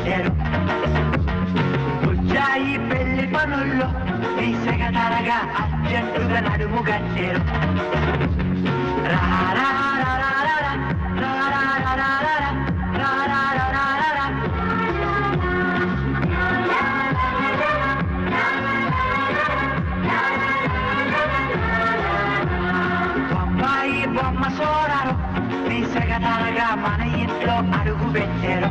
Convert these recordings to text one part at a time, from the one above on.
పెట్టారు. బుజ్జాయి పెళ్లి పనుల్లో తీసెగదరగా అర్జెంటుగా నడుము కట్టారు. బొంబాయి బొమ్మ సోడారు తీసెగదరగా మన ఇంట్లో అడుగు పెట్టారు.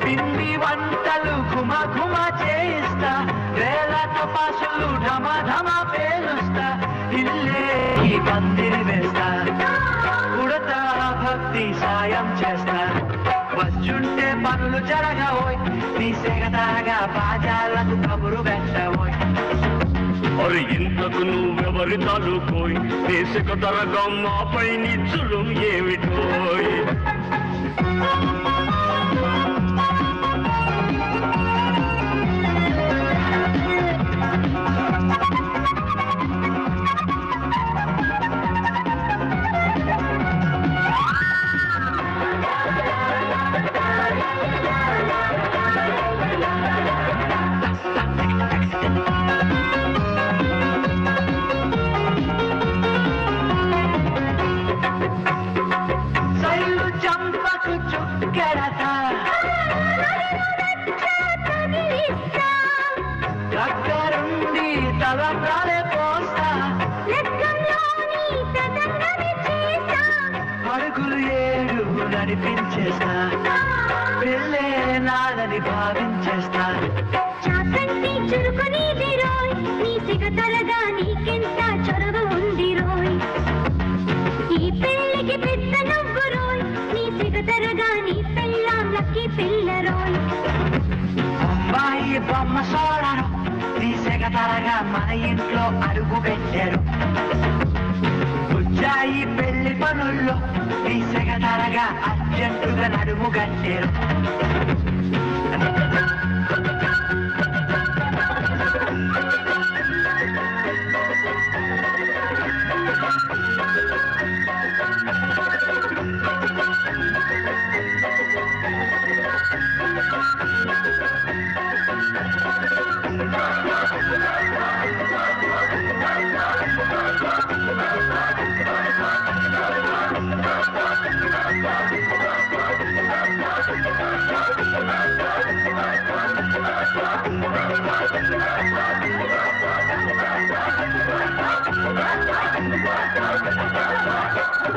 పిండి వంటలు ఘుమ ఘుమ చేయిస్తా, వేల తపాసులు ఢమ ఢమ పేలుస్తా, ఇల్లే ఈ పందిరి వేస్తా, ఉడతా భక్తి సాయం చేస్తా, వచ్చుంటే పనులు జరగవోయ్, నీ సెగతాగా బాజాలకు కబురు పెట్టవోయ్. అరే ఇంతకు నువ్వెవరి తాలూకోయ్, నీ సెగతరగా మాపై నిచ్చులు ఏమిటోయ్. దగ్గరుండి తలంబ్రాలే పోస్తా, అడుగులు ఏడు నడిపించేస్తా, పెళ్ళే నాదని భావించేస్తా. నీకెంత చొరవ ఉంది రోయ్, ఈ పెళ్ళికి పెద్ద నువ్వు రోయ్, నీ సిగతరగా నీ పెళ్ళాంలకి పిల్ల రోయ్. అమ్మాయి బొమ్మ సోడారు నీ సెగతరగా మన ఇంట్లో అడుగు పెట్టారు. బుజ్జాయి పెళ్లి పనుల్లో నీ సెగతరగా అర్జెంటుగా నడుము కట్టారు.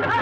Ah!